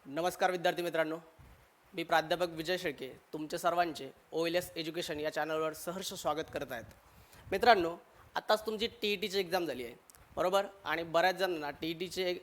नमस्कार विद्यार्थी मित्रांनो, मी प्राध्यापक विजय शेळके तुमचे सर्वांचे OLS एज्युकेशन या चॅनलवर सहर्ष स्वागत करत आहेत. मित्रांनो, आताच तुमची TETची एक्झाम झाली आहे, बरोबर? आणि बऱ्याच जणांना TETचे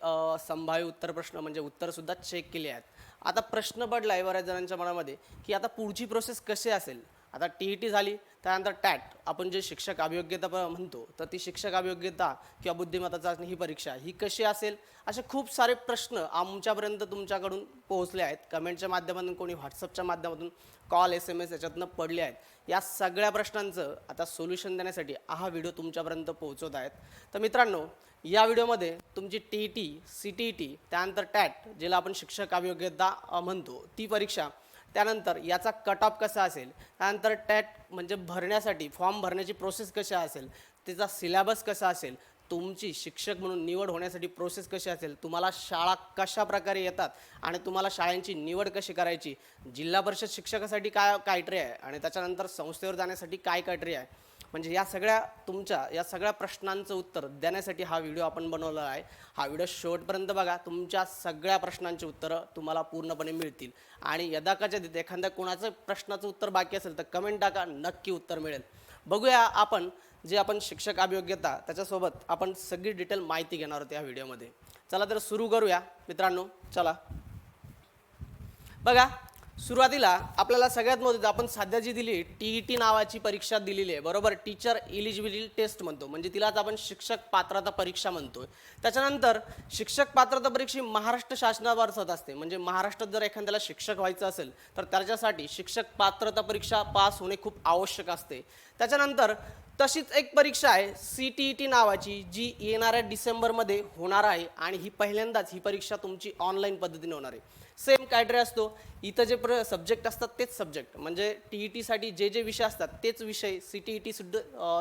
संभाव्य उत्तर प्रश्न म्हणजे उत्तरसुद्धा चेक केले आहेत. आता प्रश्न पडला आहे बऱ्याच जणांच्या मनामध्ये की आता पुढची प्रोसेस कशी असेल. आता TET झाली, त्यानंतर टॅट आपण जे शिक्षक अभियोग्यता म्हणतो, तर ती शिक्षक अभियोग्यता किंवा बुद्धिमत्ता चाचणी ही परीक्षा ही कशी असेल, असे खूप सारे प्रश्न आमच्यापर्यंत तुमच्याकडून पोहोचले आहेत. कमेंटच्या माध्यमातून, कोणी व्हॉट्सअपच्या माध्यमातून, कॉल SMS याच्यातनं पडले आहेत. या सगळ्या प्रश्नांचं आता सोल्युशन देण्यासाठी हा व्हिडिओ तुमच्यापर्यंत पोहोचवत आहेत. तर मित्रांनो, या व्हिडिओमध्ये तुमची TET, CTET, त्यानंतर टॅट ज्याला आपण शिक्षक अभियोग्यता म्हणतो ती परीक्षा, त्यानंतर याचा कट ऑफ कसा असेल, त्यानंतर टॅट म्हणजे भरण्यासाठी फॉर्म भरण्याची प्रोसेस कशी असेल, त्याचा सिलेबस कसा असेल, तुमची शिक्षक म्हणून निवड होण्यासाठी प्रोसेस कशी असेल, तुम्हाला शाळा कशा प्रकारे येतात आणि तुम्हाला शाळांची निवड कशी करायची, जिल्हा परिषद शिक्षकासाठी काय क्रायटेरिया आहे आणि त्याच्यानंतर संस्थेवर जाण्यासाठी काय क्रायटेरिया आहे, म्हणजे या सगळ्या प्रश्नांचं उत्तर देण्यासाठी हा व्हिडिओ आपण बनवला आहे. हा व्हिडिओ शेवटपर्यंत बघा, तुमच्या सगळ्या प्रश्नांची उत्तरं तुम्हाला पूर्णपणे मिळतील. आणि यदाकदाचित एखाद्या कोणाचं प्रश्नाचं उत्तर बाकी असेल तर कमेंट टाका, नक्की उत्तर मिळेल. बघूया आपण आपण शिक्षक अभियोग्यता त्याच्यासोबत आपण सगळी डिटेल माहिती घेणार आहोत या व्हिडिओमध्ये. चला तर सुरू करूया मित्रांनो. चला बघा, सुरुवातीला आपल्याला सगळ्यात महत्त्वाचं आपण सध्या जी दिली TET नावाची परीक्षा दिलेली आहे, बरोबर? टीचर एलिजिबिलिटी टेस्ट म्हणतो, म्हणजे तिलाच आपण शिक्षक पात्रता परीक्षा म्हणतोय. त्याच्यानंतर शिक्षक पात्रता परीक्षा महाराष्ट्र शासनामार्फत असते, म्हणजे महाराष्ट्रात जर एखाद्याला शिक्षक व्हायचं असेल तर त्याच्यासाठी शिक्षक पात्रता परीक्षा पास होणे खूप आवश्यक असते. त्याच्यानंतर तशीच एक परीक्षा आहे CTET नावाची, जी येणाऱ्या डिसेंबरमध्ये होणार आहे आणि ही पहिल्यांदाच ही परीक्षा तुमची ऑनलाईन पद्धतीने होणार आहे. सेम क्रायटेरिया असतो इथं, जे सब्जेक्ट असतात तेच सब्जेक्ट, म्हणजे TET साठी जे विषय असतात तेच विषय CTET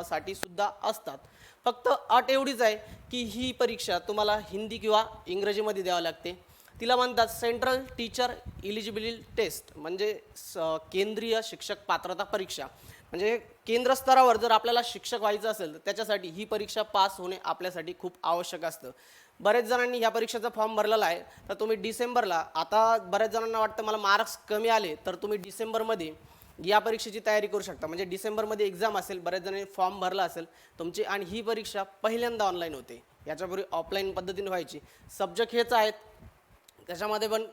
साठी सुद्धा असतात. फक्त अट एवढीच आहे की ही परीक्षा तुम्हाला हिंदी किंवा इंग्रजीमध्ये द्यावी लागते. तिला म्हणतात सेंट्रल टीचर एलिजिबिलिटी टेस्ट, म्हणजे केंद्रीय शिक्षक पात्रता परीक्षा. म्हणजे केंद्र स्तरावर जर आपल्याला शिक्षक व्हायचं असेल तर त्याच्यासाठी ही परीक्षा पास होणे आपल्यासाठी खूप आवश्यक असतं. बरेच जणांनी ह्या परीक्षेचा फॉर्म भरलेला आहे, तर तुम्ही डिसेंबरला, आता बऱ्याच जणांना वाटतं मला मार्क्स कमी आले, तर तुम्ही डिसेंबरमध्ये या परीक्षेची तयारी करू शकता. म्हणजे डिसेंबरमध्ये एक्झाम असेल, बऱ्याच जणांनी फॉर्म भरला असेल तुमची, आणि ही परीक्षा पहिल्यांदा ऑनलाईन होते. याच्यापूर्वी ऑफलाईन पद्धतीने व्हायची. सब्जेक्ट हेच आहेत, त्याच्यामध्ये पण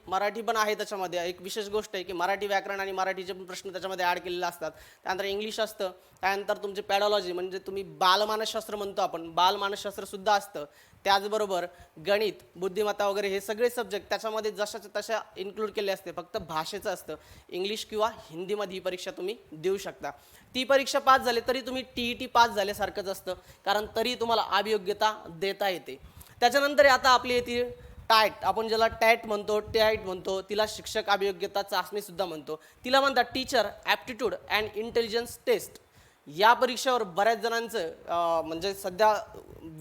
मराठी पण आहे. त्याच्यामध्ये एक विशेष गोष्ट आहे की मराठी व्याकरण आणि मराठीचे पण प्रश्न त्याच्यामध्ये ॲड केलेले असतात. त्यानंतर इंग्लिश असतं, त्यानंतर तुमचे पॅडॉलॉजी म्हणजे तुम्ही बालमानसशास्त्र म्हणतो आपण, बालमानसशास्त्रसुद्धा असतं. त्याचबरोबर गणित, बुद्धिमत्ता वगैरे हे सगळे सब्जेक्ट त्याच्यामध्ये जशाच्या तशा इन्क्लूड केले असते. फक्त भाषेचं असतं, इंग्लिश किंवा हिंदीमध्ये ही परीक्षा तुम्ही देऊ शकता. ती परीक्षा पास झाली तरी तुम्ही TET पास झाल्यासारखंच असतं, कारण तरी तुम्हाला अभियोग्यता देता येते. त्याच्यानंतर आता आपली येते टॅट, आपण ज्याला टॅट म्हणतो, तिला शिक्षक अभियोग्यता चाचणी सुद्धा म्हणतो. तिला म्हणतात teacher aptitude and intelligence test. या परीक्षेवर बऱ्याच जणांचं म्हणजे सध्या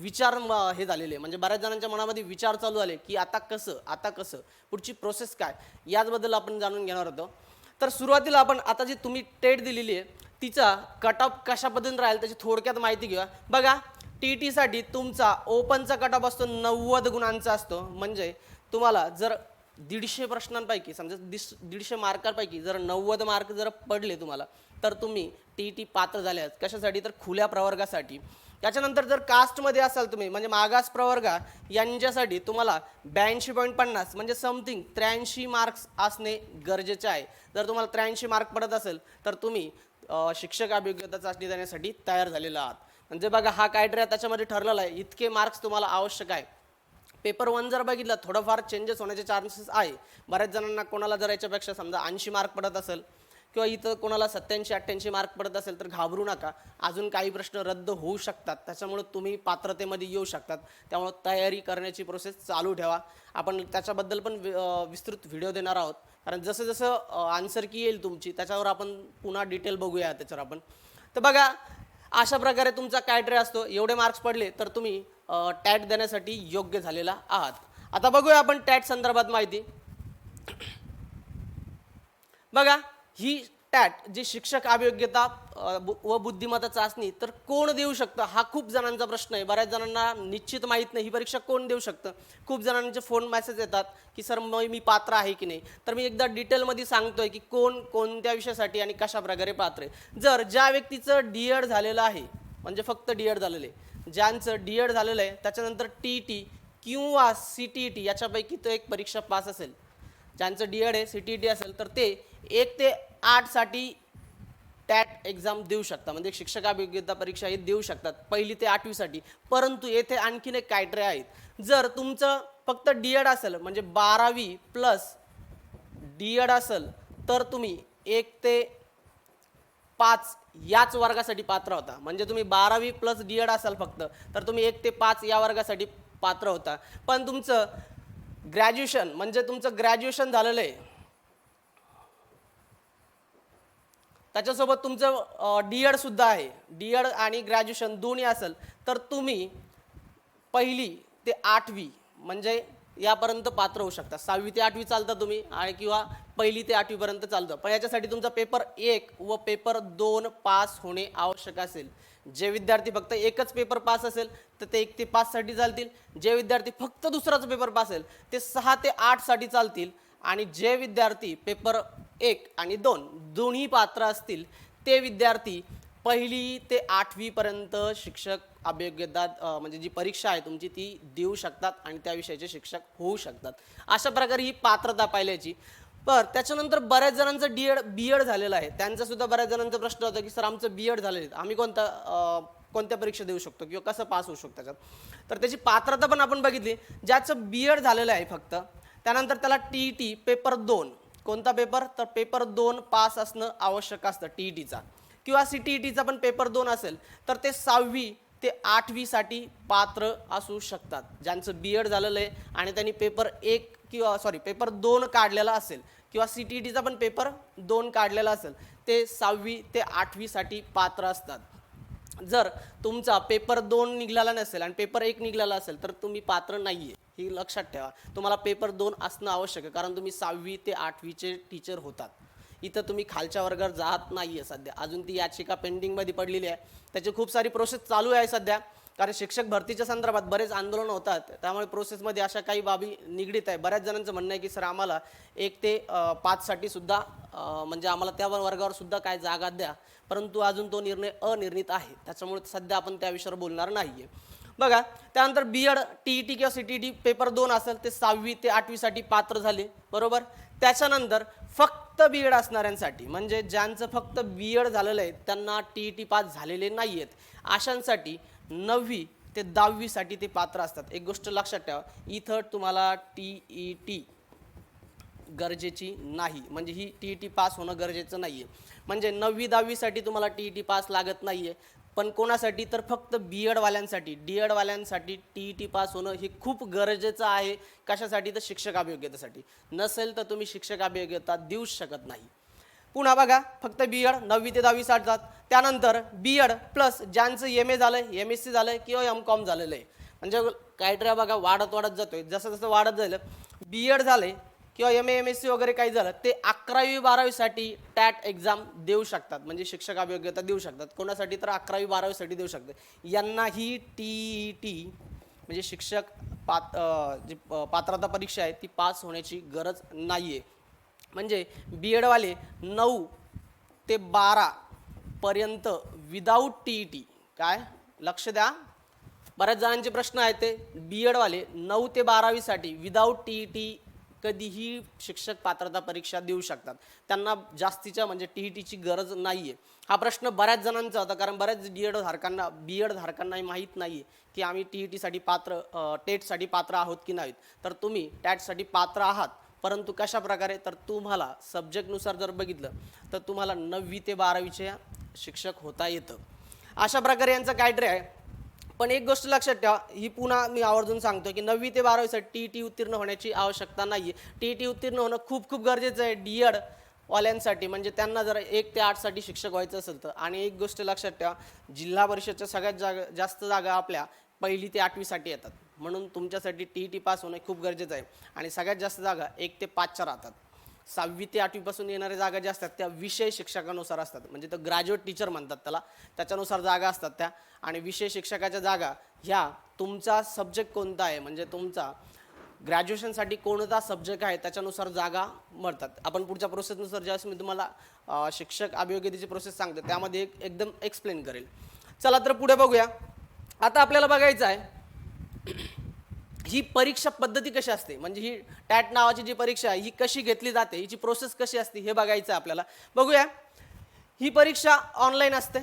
विचार हे झालेले, म्हणजे बऱ्याच जणांच्या मनामध्ये विचार चालू झाले की आता कसं पुढची प्रोसेस काय, याचबद्दल आपण जाणून घेणार होतो. तर सुरुवातीला आपण आता जी तुम्ही टेट दिलेली आहे तिचा कट ऑफ कशा पद्धतीने राहील त्याची थोडक्यात माहिती घेऊया. बघा, TET साठी तुमचा ओपनचा कट ऑफ असतो 90 गुणांचा असतो. म्हणजे तुम्हाला जर 150 प्रश्नांपैकी, समजा 150 मार्कांपैकी जर 90 मार्क जर पडले तुम्हाला, तर तुम्ही TET पात्र झाले आहात. कशासाठी? तर खुल्या प्रवर्गासाठी. त्याच्यानंतर जर कास्टमध्ये असाल तुम्ही, म्हणजे मागास प्रवर्ग, यांच्यासाठी तुम्हाला 82.50 म्हणजे समथिंग 83 मार्क्स असणे गरजेचे आहे. जर तुम्हाला 83 मार्क पडत असेल तर तुम्ही शिक्षक अभियोग्यता चाचणी देण्यासाठी तयार झालेला आहात. म्हणजे बघा, हा क्रायटेरिया त्याच्यामध्ये ठरलेला आहे, इतके मार्क्स तुम्हाला आवश्यक आहे. पेपर 1 जर बघितलं, थोडंफार चेंजेस होण्याचे चान्सेस आहे. बऱ्याच जणांना कोणाला जर याच्यापेक्षा समजा 80 मार्क पडत असेल किंवा इथं कोणाला 87-88 मार्क पडत असेल तर घाबरू नका, अजून काही प्रश्न रद्द होऊ शकतात. त्याच्यामुळे तुम्ही पात्रतेमध्ये येऊ शकतात. त्यामुळे तयारी करण्याची प्रोसेस चालू ठेवा. आपण त्याच्याबद्दल पण विस्तृत व्हिडिओ देणार आहोत, कारण जसं आन्सर की येईल तुमची त्याच्यावर आपण पुन्हा डिटेल बघूया त्याच्यावर आपण. तर बघा, अशा प्रकारे तुमचा क्रायटेरिया असतो. एवढे मार्क्स पडले तर तुम्ही टॅट देण्यासाठी योग्य झालेला आहात. आता बघूया आपण टॅट संदर्भात माहिती. बघा, ही टॅट जी शिक्षक अभियोग्यता व बुद्धिमत्ता चाचणी तर कोण देऊ शकतं हा खूप जणांचा प्रश्न आहे. बऱ्याच जणांना निश्चित माहीत नाही ही परीक्षा कोण देऊ शकतं. खूप जणांचे फोन मेसेज येतात की सर मी पात्र आहे की नाही. तर मी एकदा डिटेलमध्ये सांगतोय की कोण कोणत्या विषयासाठी आणि कशा प्रकारे पात्र आहे. जर ज्या व्यक्तीचं डी.एड झालेलं आहे म्हणजे फक्त डी.एड झालेलं आहे, ज्यांचं डी.एड झालेलं आहे त्याच्यानंतर टी.टी किंवा सी.टी.ई.टी याच्यापैकी तो एक परीक्षा पास असेल, ज्यांचं डी.एड आहे सी.टी.ई.टी असेल तर ते 1 ते 8 साठी टॅट एक्झाम देऊ शकता. म्हणजे शिक्षक अभियोग्यता परीक्षा ही देऊ शकतात 1ली ते 8वी साठी. परंतु येथे आणखीन एक क्रायटेरिया आहेत. जर तुमचं फक्त डी.एड असेल म्हणजे 12वी प्लस डी.एड असेल तर तुम्ही 1 ते 5 याच वर्गासाठी पात्र होता. म्हणजे तुम्ही 12वी प्लस डी.एड असाल फक्त तर तुम्ही 1 ते 5 या वर्गासाठी पात्र होता. पण तुमचं ग्रॅज्युएशन म्हणजे तुमचं ग्रॅज्युएशन झालेलं आहे त्याच्यासोबत तुमचं डी.एड सुद्धा आहे, डी.एड आणि ग्रॅज्युएशन दोन्ही असेल तर तुम्ही 1ली ते 8वी म्हणजे यापर्यंत पात्र होऊ शकता. 6वी ते 8वी चालता तुम्ही आणि किंवा 1ली ते 8वी पर्यंत चालतं. पण याच्यासाठी तुमचा पेपर 1 व पेपर 2 पास होणे आवश्यक असेल. जे विद्यार्थी फक्त एकच पेपर पास असेल तर ते 1 ते 5 साठी चालतील. जे विद्यार्थी फक्त दुसराच पेपर पास असेल ते 6 ते 8 साठी चालतील. आणि जे विद्यार्थी पेपर 1 आणि 2 दोन्ही पात्र असतील ते विद्यार्थी 1ली ते 8वी पर्यंत शिक्षक अभियोग्यता म्हणजे जी परीक्षा आहे तुमची ती देऊ शकतात आणि त्या विषयाचे शिक्षक होऊ शकतात. अशा प्रकारे ही पात्रता पाहिल्याची. पर त्याच्यानंतर बऱ्याच जणांचं बी.एड झालेलं आहे. त्यांचा सुद्धा बऱ्याच जणांचा प्रश्न होता की सर आमचं बी.एड झालेलं आहे, आम्ही कोणत्या परीक्षा देऊ शकतो किंवा कसं पास होऊ शकतो त्याच्यात. तर त्याची पात्रता पण आपण बघितली. ज्याचं बी.एड झालेलं आहे फक्त त्यानंतर त्याला टी.ई.टी पेपर 2 कोणता पेपर तर पेपर 2 पास असणं आवश्यक असतं टी.ई.टीचा किंवा सी.टी.ई.टीचा पण पेपर 2 असेल तर ते 6वी ते 8वी साठी पात्र असू शकतात. ज्यांचं बी.एड झालेलं आहे आणि त्यांनी पेपर 1 किंवा पेपर 2 काढलेला असेल किंवा सी.टी.ई.टीचा पण पेपर 2 काढलेला असेल ते 6वी ते 8वी साठी पात्र असतात. जर तुमचा पेपर 2 निघाला नसेल आणि पेपर 1 निघाला असेल तर तुम्ही पात्र नाहीये, ही लक्षात ठेवा. तुम्हाला पेपर 2 असणं आवश्यक आहे कारण तुम्ही 6वी ते 8वीचे टीचर होतात. इथं तुम्ही खालच्या वर्गावर जात नाहीये सध्या. अजून ती याचिका पेंडिंगमध्ये पडलेली आहे, त्याची खूप सारी प्रोसेस चालू आहे सध्या. कारण शिक्षक भरतीच्या संदर्भात बरेच आंदोलन होतात त्यामुळे प्रोसेसमध्ये अशा काही बाबी निगडीत आहे. बऱ्याच जणांचं म्हणणं आहे की सर आम्हाला 1 ते 5 साठी सुद्धा म्हणजे आम्हाला त्या वर्गावर सुद्धा काय जागा द्या. परंतु अजून तो निर्णय अनिर्णित आहे त्याच्यामुळे सध्या आपण त्या विषयावर बोलणार नाहीये. बघा त्यानंतर बी.एड टी.ई.टी किंवा सी.टी.ई.टी पेपर 2 असेल ते 6वी ते 8वी साठी पात्र झाले बरोबर. त्याच्यानंतर फक्त बी.एड असणाऱ्यांसाठी म्हणजे ज्यांचं फक्त बी.एड झालेलं आहे त्यांना टी.ई.टी पास झालेले नाही आहेत अशांसाठी 9वी ते 10वी साठी ते पात्र असतात. एक गोष्ट लक्षात ठेवा इथं तुम्हाला टी.ई.टी गरजेची नाही म्हणजे ही टी.ई.टी पास होणं गरजेचं नाहीये. म्हणजे 9वी 10वी साठी तुम्हाला टी.ई.टी पास लागत नाहीये. पण कोणासाठी तर फक्त बी.एड वाल्यांसाठी डी.एड वाल्यांसाठी टी.ई.टी पास होणं हे खूप गरजेचं आहे. कशासाठी तर शिक्षक अभियोग्यतेसाठी. नसेल तर तुम्ही शिक्षक अभियोग्यता देऊच शकत नाही. पुन्हा बघा फक्त बी.एड 9वी ते 10वी साठी. त्यानंतर बी.एड प्लस ज्यांचं एम.ए झालंय एम.एस.सी झालंय किंवा एम.कॉम झालेलं आहे म्हणजे क्रायटेरिया बघा वाढत जातोय. जसं जसं वाढत जाईल बी.एड झालंय किंवा एम.ए. एम.एस.सी वगैरे काही झालं ते 11वी 12वी साठी टॅट एक्झाम देऊ शकतात म्हणजे शिक्षक अभियोग्यता देऊ शकतात. कोणासाठी तर 11वी 12वी साठी देऊ शकतात. यांनाही टी.ई.टी म्हणजे शिक्षक जी पात्रता परीक्षा आहे ती पास होण्याची गरज नाहीये. म्हणजे बी.एडवाले 9 ते 12 पर्यंत विदाऊट टी.ई.टी काय लक्ष द्या. बऱ्याच जणांचे प्रश्न आहेत ते बी.एडवाले 9 ते 12वी साठी विदाऊट टी.ई.टी कधीही शिक्षक पात्रता परीक्षा देऊ शकतात. त्यांना जास्तीच्या म्हणजे टी.ई.टीची गरज नाहीये. हा प्रश्न बऱ्याच जणांचा होता कारण बऱ्याच बी.एड धारकांना माहीत नाहीये की आम्ही टी.ई.टीसाठी पात्र टेटसाठी पात्र आहोत की नाहीत. तर तुम्ही टॅटसाठी पात्र आहात परंतु कशा प्रकारे तर तुम्हाला सब्जेक्टनुसार जर बघितलं तर तुम्हाला 9वी ते 12वीचे शिक्षक होता येतं. अशा प्रकारे यांचं क्रायटेरिया आहे. पण एक गोष्ट लक्षात ठेवा ही पुन्हा मी आवर्जून सांगतो की 9वी ते 12वीसाठी टी.ई.टी उत्तीर्ण होण्याची आवश्यकता नाही आहे. टी.ई.टी उत्तीर्ण होणं खूप खूप गरजेचं आहे डी.एड वाल्यांसाठी म्हणजे त्यांना जर 1 ते 8 साठी शिक्षक व्हायचं असेल तर. आणि एक गोष्ट लक्षात ठेवा जिल्हा परिषदच्या सगळ्यात जास्त जागा आपल्या 1ली ते 8वी साठी येतात म्हणून तुमच्यासाठी टी.ई.टी पास होणं खूप गरजेचं आहे. आणि सगळ्यात जास्त जागा 1 ते 5च्या राहतात. 6वी ते 8वी पासून येणाऱ्या जागा ज्या असतात त्या विषय शिक्षकानुसार असतात, म्हणजे तो ग्रॅज्युएट टीचर म्हणतात त्याला, त्याच्यानुसार जागा असतात त्या. आणि विषय शिक्षकाच्या जागा ह्या तुमचा सब्जेक्ट कोणता आहे, म्हणजे तुमचा ग्रॅज्युएशनसाठी कोणता सब्जेक्ट आहे त्याच्यानुसार जागा मिळतात. आपण पुढच्या प्रोसेसनुसार ज्यावेळेस मी तुम्हाला शिक्षक अभियोग्यतेची प्रोसेस सांगतो त्यामध्ये एकदम एक्सप्लेन करेल. चला तर पुढे बघूया. आता आपल्याला बघायचं आहे ही परीक्षा पद्धती कशी असते, म्हणजे ही टॅट नावाची जी परीक्षा आहे ही कशी घेतली जाते, हिची प्रोसेस कशी असते हे बघायचं आहे आपल्याला. बघूया. ही परीक्षा ऑनलाईन असते,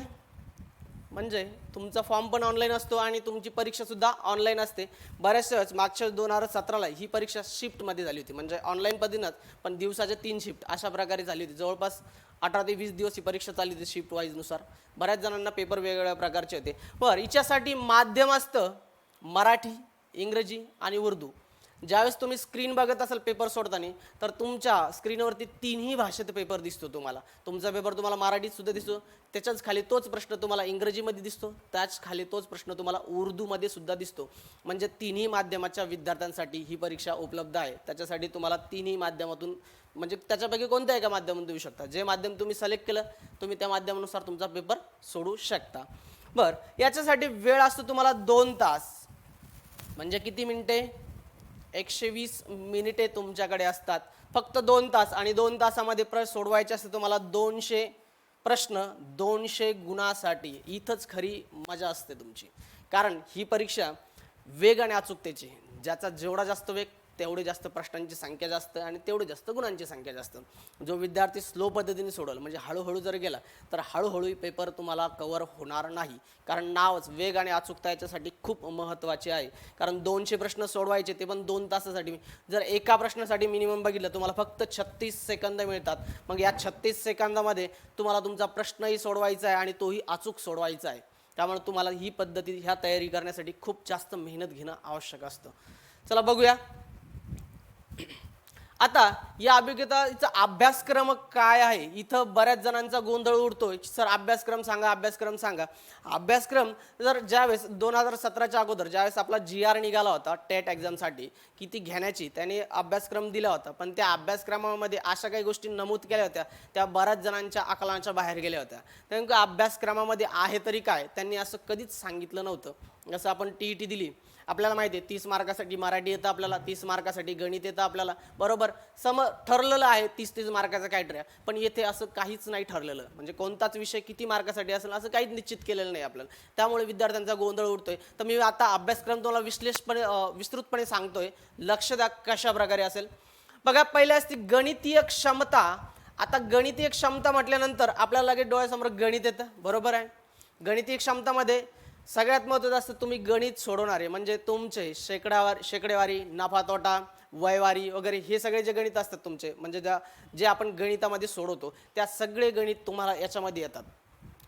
म्हणजे तुमचा फॉर्म पण ऑनलाईन असतो आणि तुमची परीक्षा सुद्धा ऑनलाईन असते. बऱ्याचशा वेळेस मागच्या 2017ला ही परीक्षा शिफ्टमध्ये झाली होती, म्हणजे ऑनलाईन पद्धतीनंच पण दिवसाच्या 3 शिफ्ट अशा प्रकारे झाली होती. जवळपास 18 ते 20 दिवस ही परीक्षा चालली होती शिफ्ट वाईजनुसार. बऱ्याच जणांना पेपर वेगवेगळ्या प्रकारचे होते. बरं, हिच्यासाठी माध्यम असतं मराठी, इंग्रजी आणि उर्दू. ज्यावेळेस तुम्ही स्क्रीन बघत असाल पेपर सोडताना तर तुमच्या स्क्रीनवरती 3ही भाषेत पेपर दिसतो तुम्हाला. तुमचा पेपर तुम्हाला मराठीत सुद्धा दिसतो, त्याच्याच खाली तोच प्रश्न तुम्हाला इंग्रजीमध्ये दिसतो, त्याच खाली तोच प्रश्न तुम्हाला उर्दूमध्ये सुद्धा दिसतो. म्हणजे 3ही माध्यमाच्या विद्यार्थ्यांसाठी ही परीक्षा उपलब्ध आहे. त्याच्यासाठी तुम्हाला 3ही माध्यमातून, म्हणजे त्याच्यापैकी कोणत्या एका माध्यमातून देऊ शकता. जे माध्यम तुम्ही सिलेक्ट केलं तुम्ही त्या माध्यमानुसार तुमचा पेपर सोडू शकता. बरं, याच्यासाठी वेळ असतो तुम्हाला 2 तास, म्हणजे किती मिनिटे, 120 मिनिटे तुमच्याकडे असतात. फक्त 2 तास, आणि 2 तासामध्ये प्रश्न सोडवायचे असते तुम्हाला 200 प्रश्न 200 गुणासाठी. इथंच खरी मजा असते तुमची, कारण ही परीक्षा वेग आणि अचूकतेची, ज्याचा जेवढा जास्त वेग तेवढी जास्त प्रश्नांची संख्या जास्त आणि तेवढी जास्त गुणांची संख्या जास्त. जो विद्यार्थी स्लो पद्धतीने सोडवल, म्हणजे हळूहळू जर गेला तर हळूहळू पेपर तुम्हाला कव्हर होणार नाही. कारण नावच वेग आणि अचूकता याच्यासाठी खूप महत्त्वाचे आहे. कारण 200 प्रश्न सोडवायचे ते पण 2 तासासाठी. जर एका प्रश्नासाठी मिनिमम बघितलं तुम्हाला फक्त 36 सेकंद मिळतात. मग या 36 सेकंदामध्ये तुम्हाला तुमचा प्रश्नही सोडवायचा आहे आणि तोही अचूक सोडवायचा आहे. त्यामुळे तुम्हाला ही पद्धती ह्या तयारी करण्यासाठी खूप जास्त मेहनत घेणं आवश्यक असतं. चला बघूया. आता या अभियोग्यतेचा अभ्यासक्रम काय आहे. इथं बऱ्याच जणांचा गोंधळ उडतोय, सर अभ्यासक्रम सांगा, अभ्यासक्रम सांगा. अभ्यासक्रम जर ज्यावेळेस 2017च्या अगोदर ज्यावेळेस आपला GR निघाला होता टेट एक्झामसाठी की ती घेण्याची, त्याने अभ्यासक्रम दिला होता, पण त्या अभ्यासक्रमामध्ये अशा काही गोष्टी नमूद केल्या होत्या त्या बऱ्याच जणांच्या आकलनाच्या बाहेर गेल्या होत्या. नेमकं अभ्यासक्रमामध्ये आहे तरी काय, त्यांनी असं कधीच सांगितलं नव्हतं. जसं आपण TET दिली, आपल्याला माहिती आहे 30 मार्कासाठी मराठी येतं आपल्याला, 30 मार्कासाठी गणित येतं आपल्याला, बरोबर. ठरलेलं आहे 30-30 मार्काचा क्रायटेरिया, पण येथे असं काहीच नाही ठरलेलं, म्हणजे कोणताच विषय किती मार्कासाठी असेल असं काहीच निश्चित केलेलं नाही आपल्याला. त्यामुळे विद्यार्थ्यांचा गोंधळ उडतोय. तर मी आता अभ्यासक्रम तुम्हाला विस्तृतपणे सांगतोय, लक्ष द्या कशा प्रकारे असेल. बघा, पहिली असते गणितीय क्षमता. आता गणितीय क्षमता म्हटल्यानंतर आपल्याला लगेच डोळ्यासमोर गणित येतं, बरोबर आहे. गणितीय क्षमतामध्ये सगळ्यात महत्त्वाचं असतं तुम्ही गणित सोडवणारे, म्हणजे तुमचे शेकडेवारी, नफा तोटा, वयवारी वगैरे हे सगळे जे गणित असतात तुमचे, म्हणजे जे आपण गणितामध्ये सोडवतो त्या सगळे गणित तुम्हाला याच्यामध्ये येतात.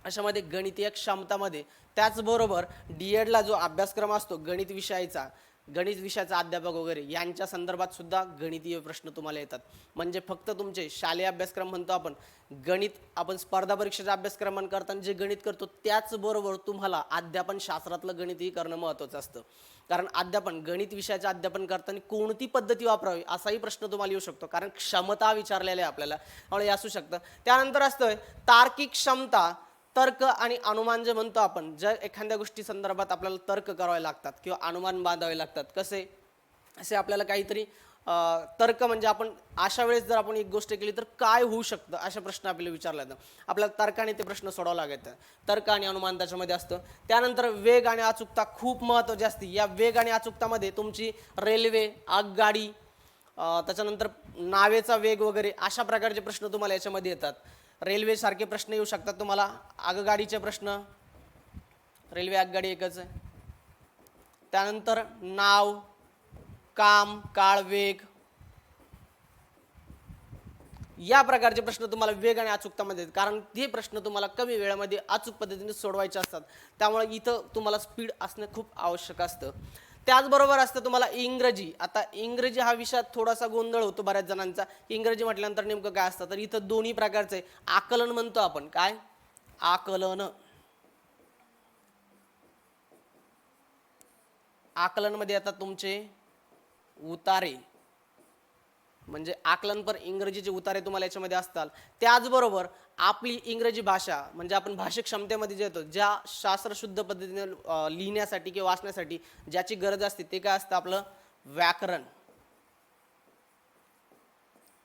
अशामध्ये गणितीय क्षमतामध्ये त्याचबरोबर DEDला जो अभ्यासक्रम असतो गणित विषयाचा अध्यापक वगैरे यांच्या संदर्भात सुद्धा गणितीय प्रश्न तुम्हाला येतात. म्हणजे फक्त तुमचे शालेय अभ्यासक्रम म्हणतो आपण, गणित आपण स्पर्धा परीक्षेचा अभ्यासक्रम करताना जे गणित करतो त्याचबरोबर तुम्हाला अध्यापन शास्त्रातलं गणितही करणं महत्त्वाचं असतं. कारण गणित विषयाचं अध्यापन करताना कोणती पद्धती वापरावी असाही प्रश्न तुम्हाला येऊ शकतो, कारण क्षमता विचारलेल्या आहे आपल्याला, त्यामुळे असू शकतं. त्यानंतर असतोय तार्किक क्षमता. तर्क आणि अनुमान जे म्हणतो आपण, ज्या एखाद्या गोष्टी संदर्भात आपल्याला तर्क करावे लागतात किंवा अनुमान बांधावे लागतात, असे आपल्याला काहीतरी तर्क, म्हणजे आपण अशा वेळेस जर आपण एक गोष्ट केली तर काय होऊ शकतं अशा प्रश्न आपल्याला विचारला जातात. आपल्याला तर्काने ते प्रश्न सोडावं लागतात. तर्क आणि अनुमान त्याच्यामध्ये असतं. त्यानंतर वेग आणि अचूकता खूप महत्त्वाची असते. या वेग आणि अचूकतामध्ये तुमची रेल्वे, आगगाडी, त्याच्यानंतर नावेचा वेग वगैरे अशा प्रकारचे प्रश्न तुम्हाला याच्यामध्ये येतात. रेल्वे सारखे प्रश्न येऊ शकतात तुम्हाला. आगगाडीचे प्रश्न, रेल्वे आगगाडी एकच आहे. त्यानंतर नाव, काम, काळ, वेग या प्रकारचे प्रश्न तुम्हाला वेग आणि अचूकतामध्ये, कारण ते प्रश्न तुम्हाला कमी वेळामध्ये अचूक पद्धतीने सोडवायचे असतात. त्यामुळे इथं तुम्हाला स्पीड असणं खूप आवश्यक असतं. त्याचबरोबर असतं तुम्हाला इंग्रजी. आता इंग्रजी हा विषय थोडासा गोंधळ होतो बऱ्याच जणांचा. इंग्रजी म्हटल्यानंतर नेमकं काय असतं, तर इथं दोन्ही प्रकारचं आहे. आकलन म्हणतो आपण, काय आकलन मध्ये आता तुमचे उतारे, म्हणजे आकलनपर इंग्रजीचे उतारे तुम्हाला याच्यामध्ये असतात. त्याचबरोबर आपली इंग्रजी भाषा म्हणजे आपण भाषिक क्षमतेमध्ये जे येतो, ज्या शास्त्रशुद्ध पद्धतीने लिहिण्यासाठी किंवा वाचण्यासाठी ज्याची गरज असते ते काय असतं आपलं व्याकरण.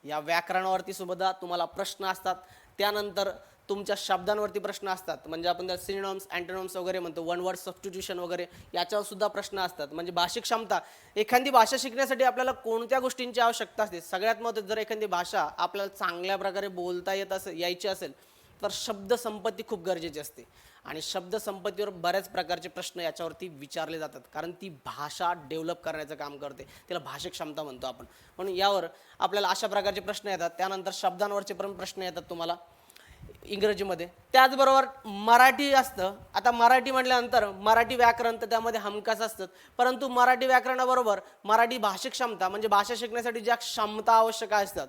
या व्याकरणावरती सुद्धा तुम्हाला प्रश्न असतात. त्यानंतर तुमच्या शब्दांवरती प्रश्न असतात, म्हणजे आपण त्या सिनोनिम्स अँटोनिम्स वगैरे म्हणतो, वन वर्ड सबस्टिट्यूशन वगैरे याच्यावर सुद्धा प्रश्न असतात. म्हणजे भाषिक क्षमता, एखादी भाषा शिकण्यासाठी आपल्याला कोणत्या गोष्टींची आवश्यकता असते. सगळ्यात महत्त्वाचं, जर एखादी भाषा आपल्याला चांगल्या प्रकारे बोलता यायची असेल तर शब्दसंपत्ती खूप गरजेची असते. आणि शब्दसंपत्तीवर बऱ्याच प्रकारचे प्रश्न याच्यावरती विचारले जातात, कारण ती भाषा डेव्हलप करण्याचं काम करते. तिला भाषिक क्षमता म्हणतो आपण. म्हणून यावर आपल्याला अशा प्रकारचे प्रश्न येतात. त्यानंतर शब्दांवरचे पण प्रश्न येतात तुम्हाला इंग्रजीमध्ये. त्याचबरोबर मराठी असतं. आता मराठी म्हटल्यानंतर मराठी व्याकरण तर त्यामध्ये हमखास असतं, परंतु मराठी व्याकरणाबरोबर मराठी भाषिक क्षमता म्हणजे भाषा शिकण्यासाठी ज्या क्षमता आवश्यक असतात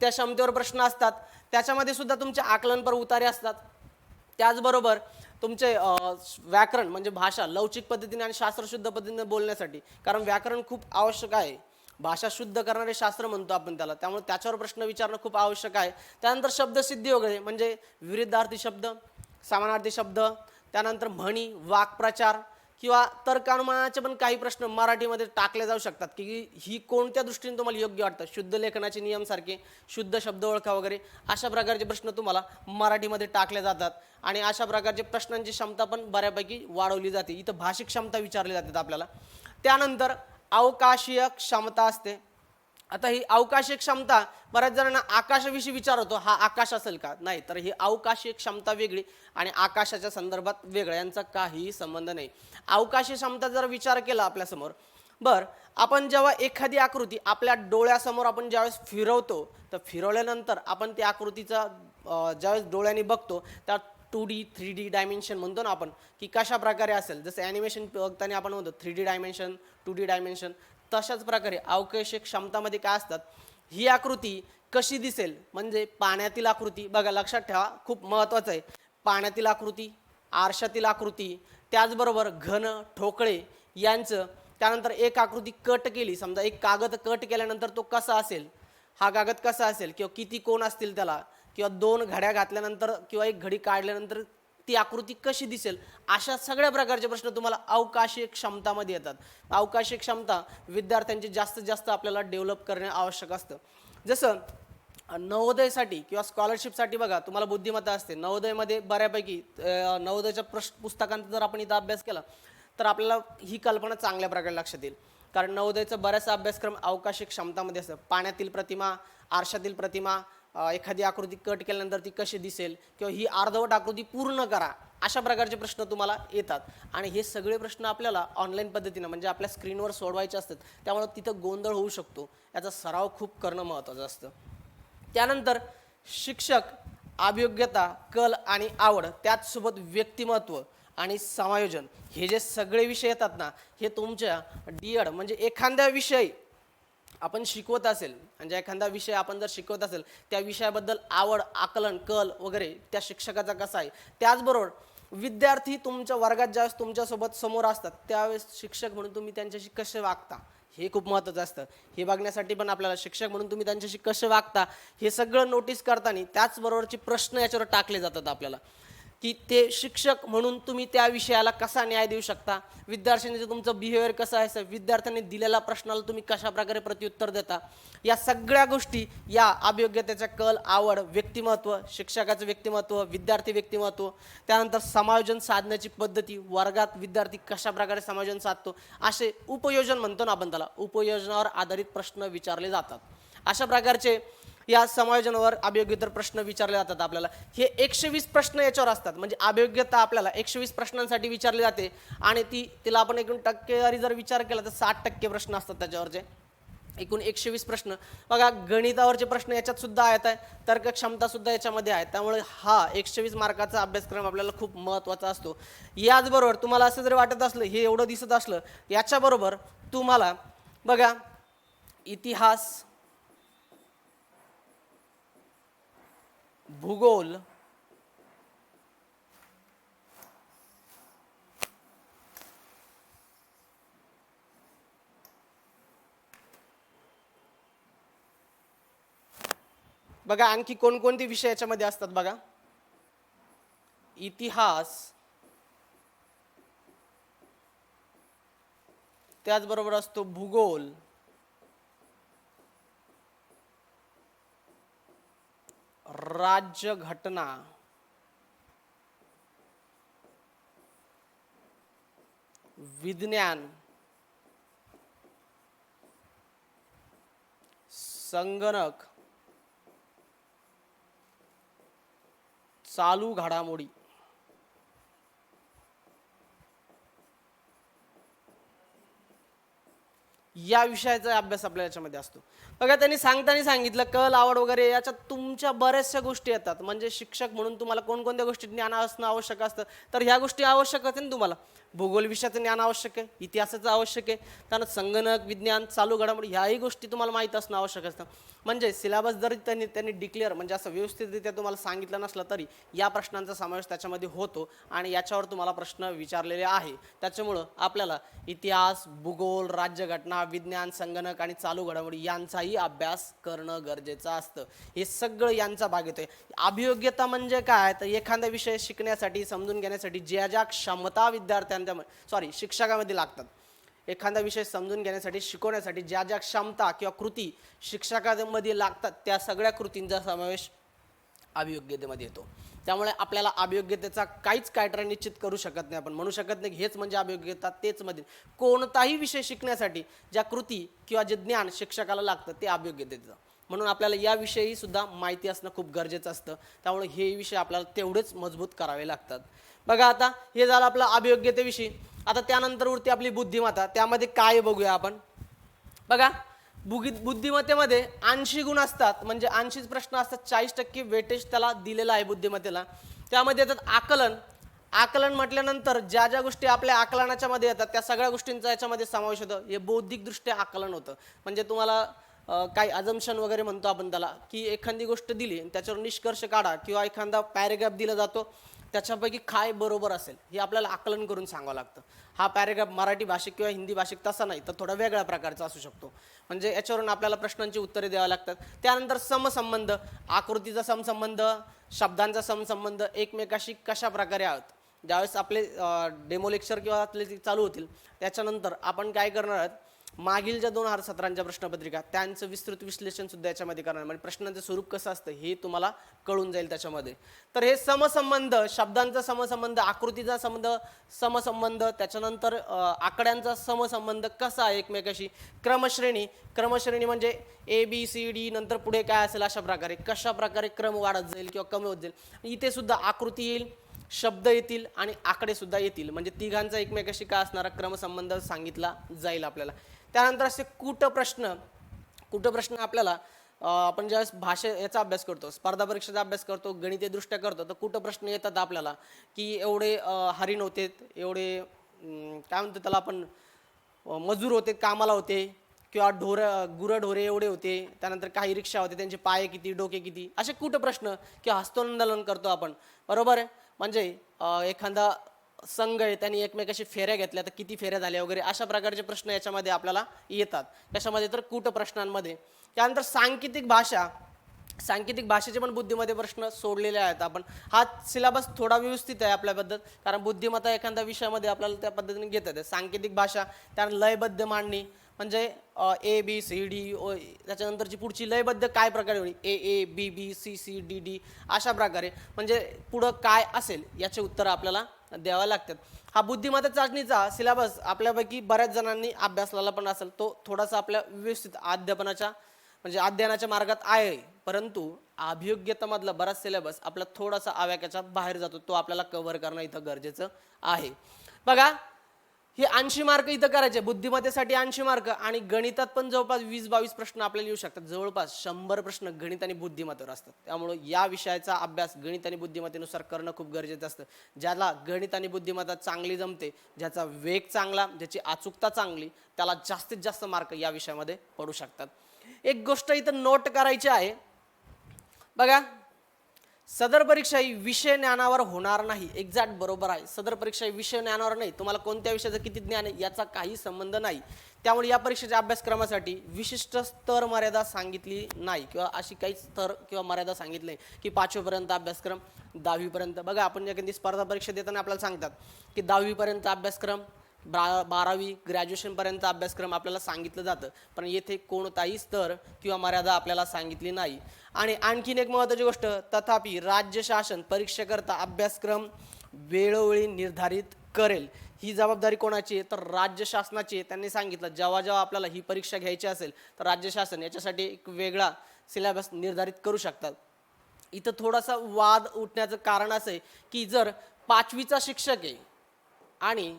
त्या क्षमतेवर प्रश्न असतात. त्याच्यामध्ये सुद्धा तुमचे आकलनपर उतारे असतात. त्याचबरोबर तुमचे व्याकरण म्हणजे भाषा लवचिक पद्धतीने आणि शास्त्रशुद्ध पद्धतीने बोलण्यासाठी, कारण व्याकरण खूप आवश्यक आहे. भाषा शुद्ध करणारे शास्त्र म्हणतो आपण त्याला, त्यामुळे त्याच्यावर प्रश्न विचारणं खूप आवश्यक आहे. त्यानंतर शब्दसिद्धी वगैरे म्हणजे विरुद्धार्थी शब्द, समानार्थी शब्द, त्यानंतर म्हणी, वाक्प्रचार किंवा तर्कानुमानाचे पण काही प्रश्न मराठीमध्ये टाकले जाऊ शकतात की ही कोणत्या दृष्टीने तुम्हाला योग्य वाटतं. शुद्ध लेखनाचे नियम सारखे, शुद्ध शब्द ओळखा वगैरे अशा प्रकारचे प्रश्न तुम्हाला मराठीमध्ये टाकले जातात. आणि अशा प्रकारचे प्रश्नांची क्षमता पण बऱ्यापैकी वाढवली जाते. इथं भाषिक क्षमता विचारली जाते आपल्याला. त्यानंतर अवकाशीय क्षमता असते. आता ही अवकाशीय क्षमता बऱ्याच जणांना आकाशाविषयी विचार होतो, हा आकाश असेल का, नाही तर ही अवकाशीय क्षमता वेगळी आणि आकाशाच्या संदर्भात वेगळं, यांचा काहीही संबंध नाही. अवकाशीय क्षमता जर विचार केला आपल्यासमोर, आपण जेव्हा एखादी आकृती आपल्या डोळ्यासमोर आपण ज्यावेळेस फिरवतो, तर फिरवल्यानंतर आपण त्या आकृतीचा ज्यावेळेस डोळ्यांनी बघतो त्या 2D 3D डायमेन्शन म्हणतो ना आपण, की कशा प्रकारे असेल. जसं ॲनिमेशन बघताना आपण म्हणतो 3D डायमेन्शन 2D डायमेन्शन, तशाच प्रकारे अवकाशीय क्षमतामध्ये काय असतात, ही आकृती कशी दिसेल म्हणजे पाण्यातील आकृती. बघा लक्षात ठेवा, खूप महत्त्वाचं आहे. पाण्यातील आकृती, आरशातील आकृती, त्याचबरोबर घन ठोकळे यांचं. त्यानंतर एक आकृती कट केली, समजा एक कागद कट केल्यानंतर तो कसा असेल, हा कागद कसा असेल किंवा किती कोण असतील त्याला, किंवा 2 घड्या घातल्यानंतर किंवा एक घडी काढल्यानंतर ती आकृती कशी दिसेल, अशा सगळ्या प्रकारचे प्रश्न तुम्हाला अवकाशीय क्षमतामध्ये येतात. अवकाशीय क्षमता विद्यार्थ्यांची जास्तीत जास्त आपल्याला डेव्हलप करणे आवश्यक असतं. जसं नवोदयसाठी किंवा स्कॉलरशिपसाठी बघा तुम्हाला बुद्धिमत्ता असते. नवोदयमध्ये बऱ्यापैकी नवोदयच्या पुस्तकांचा जर आपण इथं अभ्यास केला तर आपल्याला ही कल्पना चांगल्या प्रकारे लक्षात येईल, कारण नवोदयचा बराचसा अभ्यासक्रम अवकाशीय क्षमतामध्ये असतं. पाण्यातील प्रतिमा, आरशातील प्रतिमा, एखादी आकृती कट केल्यानंतर ती कशी दिसेल किंवा ही अर्धवट आकृती पूर्ण करा, अशा प्रकारचे प्रश्न तुम्हाला येतात. आणि हे सगळे प्रश्न आपल्याला ऑनलाईन पद्धतीनं म्हणजे आपल्या स्क्रीनवर सोडवायचे असतात, त्यामुळे तिथं गोंधळ होऊ शकतो. याचा सराव खूप करणं महत्त्वाचं असतं. त्यानंतर शिक्षक, अभियोग्यता, कल आणि आवड, त्याचसोबत व्यक्तिमत्व आणि समायोजन, हे जे सगळे विषय येतात ना, हे तुमच्या D.Ed म्हणजे एखाद्या विषय आपण शिकवत असेल, म्हणजे एखादा विषय आपण जर शिकवत असेल त्या विषयाबद्दल आवड, आकलन, कल वगैरे त्या शिक्षकाचा कसा आहे. त्याचबरोबर विद्यार्थी तुमच्या वर्गात ज्यावेळेस तुमच्यासोबत समोर असतात त्यावेळेस शिक्षक म्हणून तुम्ही त्यांच्याशी कसे वागता हे खूप महत्त्वाचं असतं. हे बघण्यासाठी पण आपल्याला शिक्षक म्हणून तुम्ही त्यांच्याशी कसे वागता हे सगळं नोटीस करताना त्याचबरोबरचे प्रश्न याच्यावर टाकले जातात आपल्याला, की ते शिक्षक म्हणून तुम्ही त्या विषयाला कसा न्याय देऊ शकता, विद्यार्थ्यांचं तुमचं बिहेवियर कसं आहे, विद्यार्थ्यांनी दिलेल्या प्रश्नाला तुम्ही कशा प्रकारे प्रत्युत्तर देता, या सगळ्या गोष्टी या अभियोग्यतेचा कल, आवड, व्यक्तिमत्व, शिक्षकाचं व्यक्तिमत्व, विद्यार्थी व्यक्तिमत्व, त्यानंतर समायोजन साधण्याची पद्धती, वर्गात विद्यार्थी कशा प्रकारे समायोजन साधतो, असे उपयोजन म्हणतो ना आपण त्याला, उपयोजनावर आधारित प्रश्न विचारले जातात. अशा प्रकारचे या समायोजनावर अभियोग्यतेवर प्रश्न विचारले जातात आपल्याला. हे 120 प्रश्न याच्यावर असतात, म्हणजे अभियोग्यता आपल्याला 120 प्रश्नांसाठी विचारली जाते आणि तिला आपण एकूण टक्केवारी जर विचार केला तर 60% प्रश्न असतात त्याच्यावरचे. एकूण 120 प्रश्न. बघा गणितावरचे प्रश्न याच्यात सुद्धा येत आहे, तर्कक्षमता सुद्धा याच्यामध्ये आहे, त्यामुळे हा 120 मार्काचा अभ्यासक्रम आपल्याला खूप महत्त्वाचा असतो. याचबरोबर तुम्हाला असं जरी वाटत असलं, हे एवढं दिसत असलं, याच्याबरोबर तुम्हाला बघा इतिहास, भूगोल, बघा आणखी कोणकोणते विषय याच्यामध्ये असतात बघा. इतिहास, त्याचबरोबर असतो भूगोल, राज्यघटना, विज्ञान, संगणक, चालू घडामोडी. या विषयाचा अभ्यास आपल्या याच्यामध्ये असतो. बघा त्यांनी सांगताना सांगितलं कल, आवड वगैरे याच्यात तुमच्या बऱ्याचशा गोष्टी येतात. म्हणजे शिक्षक म्हणून तुम्हाला कोणकोणत्या गोष्टी ज्ञान असणं आवश्यक असतं, तर ह्या गोष्टी आवश्यक आहेत ना तुम्हाला. भूगोल विषयाचं ज्ञान आवश्यक आहे, इतिहासाचं आवश्यक आहे, त्यानंतर संगणक, विज्ञान, चालू घडामोडी ह्याही गोष्टी तुम्हाला माहीत असणं आवश्यक असतं. म्हणजे सिलेबस जरी त्यांनी डिक्लेअर म्हणजे असं व्यवस्थितरित्या तुम्हाला सांगितलं नसलं तरी या प्रश्नांचा समावेश त्याच्यामध्ये होतो आणि याच्यावर तुम्हाला प्रश्न विचारलेले आहे. त्याच्यामुळं आपल्याला इतिहास, भूगोल, राज्यघटना, विज्ञान, संगणक आणि चालू घडामोडी यांचाही अभ्यास करणं गरजेचं असतं. हे सगळं यांचा भाग येतोय. अभियोग्यता म्हणजे काय, तर एखादा विषय शिकण्यासाठी, समजून घेण्यासाठी ज्या ज्या क्षमता शिक्षकामध्ये लागतात, एखादा विषय समजून घेण्यासाठी, शिकवण्यासाठी ज्या ज्या क्षमता किंवा कृती शिक्षकामध्ये लागतात त्या सगळ्या कृतींचा समावेश अभियोग्यतेमध्ये येतो. त्यामुळे आपल्याला अभियोग्यतेचा काहीच क्रायटेरिया निश्चित करू शकत नाही. आपण म्हणू शकत नाही हेच म्हणजे अभियोग्यता, तेच मध्ये कोणताही विषय शिकण्यासाठी ज्या कृती किंवा जे ज्ञान शिक्षकाला लागतं ते अभियोग्यतेचं. म्हणून आपल्याला याविषयी सुद्धा माहिती असणं खूप गरजेचं असतं. त्यामुळे हे विषय आपल्याला तेवढेच मजबूत करावे लागतात. बघा आता हे झालं आपलं अभियोग्यतेविषयी. आता त्यानंतर उरते आपली बुद्धिमत्ता. त्यामध्ये काय बघूया आपण. बघा बुद्धिमत्तेमध्ये 80 गुण असतात, म्हणजे 80 प्रश्न असतात, 40% वेटेज त्याला दिलेलं आहे बुद्धिमत्तेला. त्यामध्ये येतात आकलन. आकलन म्हटल्यानंतर ज्या ज्या गोष्टी आपल्या आकलनाच्या मध्ये येतात त्या सगळ्या गोष्टींचा याच्यामध्ये समावेश होतं. हे बौद्धिकदृष्ट्या आकलन होतं. म्हणजे तुम्हाला काही अजम्पशन वगैरे म्हणतो आपण त्याला, की एखादी गोष्ट दिली त्याच्यावर निष्कर्ष काढा किंवा एखादा पॅरेग्राफ दिला जातो त्याच्यापैकी काय बरोबर असेल हे आपल्याला आकलन करून सांगावं लागतं. हा पॅरेग्राफ मराठी भाषिक किंवा हिंदी भाषिक तसा नाही तर थोडा वेगळ्या प्रकारचा असू शकतो. म्हणजे याच्यावरून आपल्याला प्रश्नांची उत्तरे द्यावी लागतात. त्यानंतर समसंबंध, आकृतीचा समसंबंध, शब्दांचा समसंबंध एकमेकाशी कशा प्रकारे आहोत. ज्यावेळेस आपले डेमो लेक्चर किंवा आपले चालू होतील त्याच्यानंतर आपण काय करणार आहोत, मागील ज्या 2 सत्रांच्या प्रश्नपत्रिका त्यांचं विस्तृत विश्लेषण सुद्धा याच्यामध्ये करणार. म्हणजे प्रश्नांचं स्वरूप कसं असतं हे तुम्हाला कळून जाईल त्याच्यामध्ये. तर हे समसंबंध, शब्दांचा समसंबंध, आकृतीचा समसंबंध, त्याच्यानंतर आकड्यांचा समसंबंध कसा आहे एकमेकाशी, क्रमश्रेणी म्हणजे ABCD नंतर पुढे काय असेल अशा प्रकारे कशा प्रकारे क्रम वाढत जाईल किंवा कमी होत जाईल. इथे सुद्धा आकृती येईल, शब्द येतील आणि आकडे सुद्धा येतील. म्हणजे तिघांचा एकमेकाशी काय असणारा क्रमसंबंध सांगितला जाईल आपल्याला. त्यानंतर असे कूटप्रश्न आपल्याला आपण ज्यावेळेस याचा अभ्यास करतो, स्पर्धा परीक्षेचा अभ्यास करतो, गणितीयदृष्ट्या करतो, तर कूटप्रश्न येतात आपल्याला की एवढे हरिण होते, एवढे काय म्हणतो त्याला आपण मजूर होते, कामाला होते, किंवा गुरढोरे एवढे होते, त्यानंतर काही रिक्षा होते, त्यांचे पाय किती, डोके किती, असे कूटप्रश्न किंवा हस्तोंदोलन करतो आपण. बरोबर आहे. म्हणजे एखादा संघ आहे त्यांनी एकमेकाशी फेऱ्या घेतल्या तर किती फेऱ्या झाल्या वगैरे अशा प्रकारचे प्रश्न याच्यामध्ये आपल्याला येतात. त्याच्यामध्ये तर कूटप्रश्नांमध्ये. त्यानंतर सांकेतिक भाषेचे पण बुद्धिमत्ते प्रश्न सोडलेले आहेत आपण. हा सिलेबस थोडा व्यवस्थित आहे आपल्याबद्दल, कारण बुद्धिमत्ता एखाद्या विषयामध्ये आपल्याला त्या पद्धतीने घेता येते. सांकेतिक भाषा, त्यानंतर लयबद्ध मांडणी म्हणजे ABCD, त्याच्यानंतरची पुढची लयबद्ध काय प्रकारे होईल, AABBCCDD अशा प्रकारे. म्हणजे पुढं काय असेल याचे उत्तर आपल्याला द्यावं लागतात. हा बुद्धिमत्ता चाचणीचा सिलेबस आपल्यापैकी बऱ्याच जणांनी अभ्यासलेला पण असेल. तो थोडासा आपल्या व्यवस्थित अध्ययनाच्या मार्गात आहे, परंतु अभियोग्यतामधला बराच सिलेबस आपला थोडासा आवाक्याच्या बाहेर जातो. तो आपल्याला कव्हर करणं इथं गरजेचं आहे. बघा हे 80 मार्क इथं करायचे, बुद्धिमत्तेसाठी 80 मार्क, आणि गणितात पण जवळपास 20-22 प्रश्न आपल्याला येऊ शकतात. जवळपास 100 प्रश्न गणित आणि बुद्धिमत्तेवर असतात. त्यामुळे या विषयाचा अभ्यास गणित आणि बुद्धिमत्तेनुसार करणं खूप गरजेचं असतं. ज्याला गणित आणि बुद्धिमत्ता चांगली जमते, ज्याचा वेग चांगला, ज्याची अचूकता चांगली, त्याला जास्तीत जास्त मार्क या विषयामध्ये पडू शकतात. एक गोष्ट इथं नोट करायची आहे. बघा सदर परीक्षा ही विषय ज्ञानावर होणार नाही. एक्झॅक्ट बरोबर आहे. सदर परीक्षा ही विषय ज्ञानावर नाही. तुम्हाला कोणत्या विषयाचं किती ज्ञान आहे याचा काही संबंध नाही. त्यामुळे या परीक्षेच्या अभ्यासक्रमासाठी विशिष्ट स्तर मर्यादा सांगितली नाही किंवा अशी काही स्तर किंवा मर्यादा सांगितली नाही की 5वीपर्यंत अभ्यासक्रम, 10वीपर्यंत. बघा आपण एखादी स्पर्धा परीक्षा देताना आपल्याला सांगतात की 10वीपर्यंत अभ्यासक्रम, 12वी ग्रॅज्युएशनपर्यंत अभ्यासक्रम आपल्याला सांगितलं जातं, पण येथे कोणताही स्तर किंवा मर्यादा आपल्याला सांगितली नाही. आणि आणखीन एक महत्त्वाची गोष्ट, तथापि राज्य शासन परीक्षेकरता अभ्यासक्रम वेळोवेळी निर्धारित करेल. ही जबाबदारी कोणाची आहे? तर राज्य शासनाची आहे. त्यांनी सांगितलं जेव्हा जेव्हा आपल्याला ही परीक्षा घ्यायची असेल तर राज्य शासन याच्यासाठी एक वेगळा सिलेबस निर्धारित करू शकतात. इथं थोडासा वाद उठण्याचं कारण असं आहे की जर 5वीचा शिक्षक आहे आणि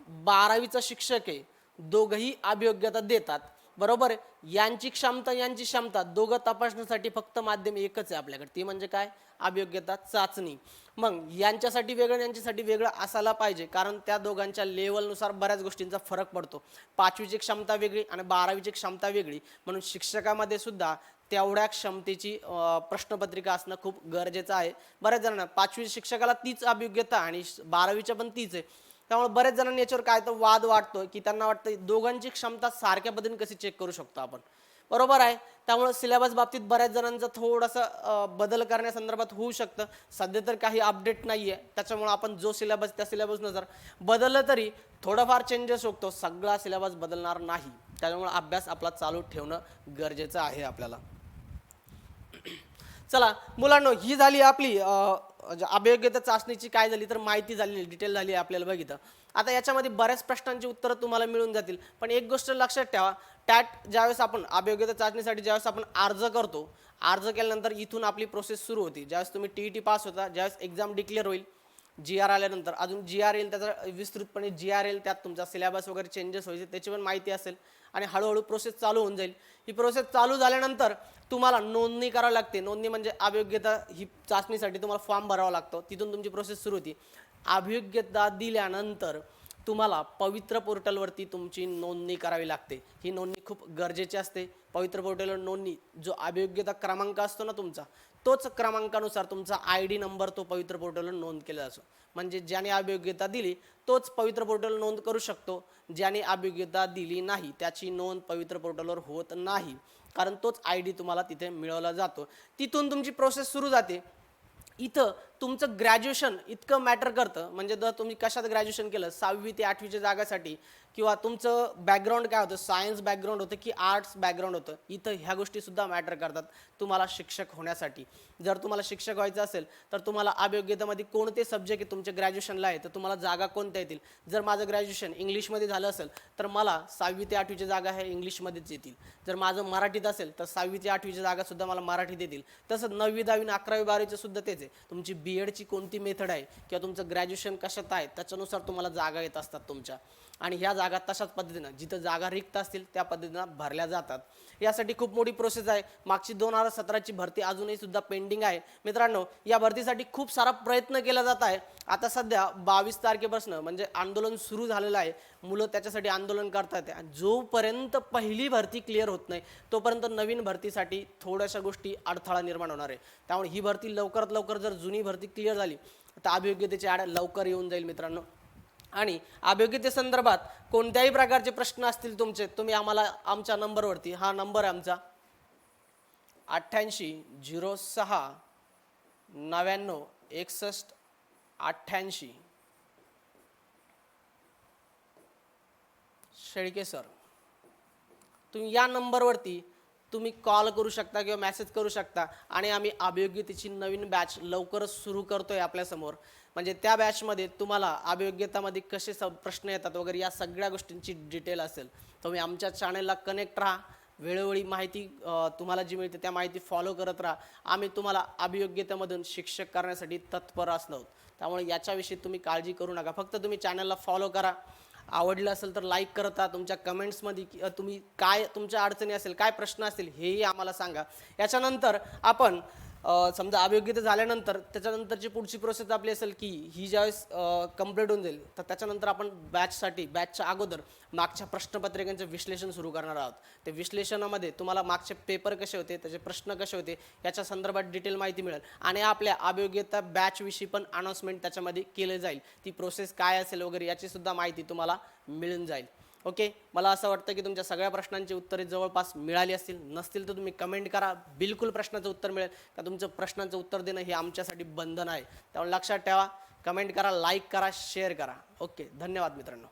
12वीचा शिक्षक आहे, दोघंही अभियोग्यता देतात, बरोबर आहे, यांची क्षमता दोघं तपासण्यासाठी फक्त माध्यम एकच आहे आपल्याकडे, ती म्हणजे काय? अभियोग्यता चाचणी. मग यांच्यासाठी वेगळं यांच्यासाठी वेगळं असायला पाहिजे, कारण त्या दोघांच्या लेवलनुसार बऱ्याच गोष्टींचा फरक पडतो. 5वीची क्षमता वेगळी आणि 12वीची क्षमता वेगळी, म्हणून शिक्षकामध्ये सुद्धा तेवढ्या क्षमतेची प्रश्नपत्रिका असणं खूप गरजेचं आहे. बऱ्याच जणांना 5वी शिक्षकाला तीच अभियोग्यता आणि 12वीच्या पण तीच आहे, त्यामुळे बऱ्याच जणांनी याच्यावर काय तर वाद वाटतो की त्यांना वाटतं दोघांची क्षमता सारख्या पद्धतीने कशी चेक करू शकतो आपण, बरोबर आहे. त्यामुळे सिलेबस बाबतीत बऱ्याच जणांचा थोडासा बदल करण्यासंदर्भात होऊ शकतं. सध्या तर काही अपडेट नाही आहे, त्याच्यामुळे आपण जो सिलेबस त्या सिलेबसनुसार बदललं तरी थोडंफार चेंजेस होतो, सगळा सिलेबस बदलणार नाही. त्याच्यामुळे अभ्यास आपला चालू ठेवणं गरजेचं आहे आपल्याला. चला मुलांनो, ही झाली आपली अभियोग्यता चाचणीची काय झाली तर माहिती झाली, डिटेल झाली आपल्याला बघितलं. आता याच्यामध्ये बऱ्याच प्रश्नांची उत्तरं तुम्हाला मिळून जातील, पण एक गोष्ट लक्षात ठेवा, टॅट ज्यावेळेस आपण अभियोग्यता चाचणीसाठी ज्यावेळेस आपण अर्ज करतो, अर्ज केल्यानंतर इथून आपली प्रोसेस सुरू होती. ज्यावेळेस तुम्ही TET पास होता, ज्यावेळेस एक्झाम डिक्लेअर होईल, GR आल्यानंतर अजून GR येईल, त्याचा विस्तृतपणे GR येईल, त्यात तुमचा सिलेबस वगैरे चेंजेस व्हायचे त्याची पण माहिती असेल आणि हळूहळू प्रोसेस चालू होऊन जाईल. ही प्रोसेस चालू झाल्यानंतर तुम्हाला नोंदणी करावी लागते. नोंदणी म्हणजे अभियोग्यता ही चाचणीसाठी तुम्हाला फॉर्म भरावा लागतो, तिथून तुमची प्रोसेस सुरू होती. अभियोग्यता दिल्यानंतर तुम्हाला पवित्र पोर्टलवरती तुमची नोंदणी करावी लागते. ही नोंदणी खूप गरजेची असते. पवित्र पोर्टलवर नोंदणी, जो अभियोग्यता क्रमांक असतो ना तुमचा, तोच क्रमांकानुसार तुमचा ID नंबर तो पवित्र पोर्टलवर नोंद केला जातो. म्हणजे ज्याने अभियोग्यता दिली तोच पवित्र पोर्टल नोंद करू शकतो, ज्याने अभियोग्यता दिली नाही त्याची नोंद पवित्र पोर्टलवर होत नाही, कारण तोच ID तुम्हाला तिथे मिळवला जातो. तिथून तुमची प्रोसेस सुरू जाते. इथं तुमचं ग्रॅज्युएशन इतकं मॅटर करतं, म्हणजे जर तुम्ही कशात ग्रॅज्युएशन केलं, 6वी ते 8वीच्या जागासाठी, किंवा तुमचं बॅकग्राऊंड काय होतं, सायन्स बॅकग्राऊंड होतं की आर्ट्स बॅकग्राऊंड होतं, इथं ह्या गोष्टीसुद्धा मॅटर करतात तुम्हाला शिक्षक होण्यासाठी. जर तुम्हाला शिक्षक व्हायचं असेल तर तुम्हाला अभियोग्यतेमध्ये कोणते सब्जेक्ट आहे तुमच्या ग्रॅज्युएशनला आहे, तर तुम्हाला जागा कोणत्या येतील. जर माझं ग्रॅज्युएशन इंग्लिशमध्ये झालं असेल तर मला 6वी ते 8वीच्या जागा ह्या इंग्लिशमध्येच येतील. जर माझं मराठीत असेल तर 6वी ते 8वीच्या जागासुद्धा मला मराठीत येतील. तसंच 9वी 10वी 11वी 12वीचं सुद्धा तेच आहे. तुमची BEdची कोणती मेथड आहे किंवा तुमचं ग्रॅज्युएशन कशात आहे त्याच्यानुसार तुम्हाला जागा येत असतात तुमच्या, आणि ह्या जागा तशाच पद्धतीनं जिथं जागा रिक्त असतील त्या पद्धतीनं भरल्या जातात. यासाठी खूप मोठी प्रोसेस आहे. मागची 2017ची भरती अजूनही सुद्धा पेंडिंग आहे मित्रांनो. या भरतीसाठी खूप सारा प्रयत्न केला जात आहे. आता सध्या 22 तारखेपासून म्हणजे आंदोलन सुरू झालेलं आहे. मुलं त्याच्यासाठी आंदोलन करतात. जोपर्यंत पहिली भरती क्लिअर होत नाही तोपर्यंत नवीन भरतीसाठी थोड्याशा गोष्टी अडथळा निर्माण होणार आहे. त्यामुळे ही भरती लवकरात लवकर जर जुनी भरती क्लिअर झाली तर अभियोग्यतेची ॲड लवकर येऊन जाईल मित्रांनो. आणि अभियोग्यतेसंदर्भात कोणत्याही प्रकारचे प्रश्न असतील तुमचे, तुम्ही आम्हाला आमच्या नंबरवरती, हा नंबर आहे आमचा 88 06 99 61 88, शेळके सर, तुम्ही या नंबरवरती तुम्ही कॉल करू शकता किंवा मेसेज करू शकता. आणि आम्ही अभियोग्यतेची नवीन बॅच लवकरच सुरू करतोय आपल्यासमोर. म्हणजे त्या बॅचमध्ये तुम्हाला अभियोग्यतामध्ये कसे प्रश्न येतात वगैरे या सगळ्या गोष्टींची डिटेल असेल. तुम्ही आमच्या चॅनलला कनेक्ट राहा, वेळोवेळी माहिती तुम्हाला जी मिळते त्या माहिती फॉलो करत राहा. आम्ही तुम्हाला अभियोग्यतेमधून शिक्षक करण्यासाठी तत्पर असलो आहोत. त्यामुळे याच्याविषयी तुम्ही काळजी करू नका, फक्त तुम्ही चॅनलला फॉलो करा. आवडलं असेल तर लाईक करत राहा. तुमच्या कमेंट्समध्ये तुम्ही काय तुमच्या अडचणी असेल, काय प्रश्न असतील हेही आम्हाला सांगा. याच्यानंतर आपण समजा अभियोग्यता झाल्यानंतर त्याच्यानंतरची पुढची प्रोसेस आपली असेल की ही ज्यावेळेस कंप्लीट होऊन जाईल तर त्याच्यानंतर आपण बॅचच्या अगोदर मागच्या प्रश्नपत्रिकांचं विश्लेषण सुरू करणार आहोत. ते विश्लेषणामध्ये तुम्हाला मागचे पेपर कसे होते, त्याचे प्रश्न कसे होते याच्या संदर्भात डिटेल माहिती मिळेल. आणि आपल्या अभियोग्यता बॅचविषयी पण अनाउन्समेंट त्याच्यामध्ये केले जाईल. ती प्रोसेस काय असेल वगैरे याची सुद्धा माहिती तुम्हाला मिळून जाईल. ओके, मला असं वाटतं की तुमच्या सगळ्या प्रश्नांची उत्तरे जवळपास मिळाली असतील. नसतील तर तुम्ही कमेंट करा. बिलकुल प्रश्नाचं उत्तर मिळेल का तुमचं प्रश्नांचं उत्तर देणं हे आमच्यासाठी बंधन आहे. त्यामुळे लक्षात ठेवा, कमेंट करा, लाईक करा, शेअर करा. ओके, धन्यवाद मित्रांनो.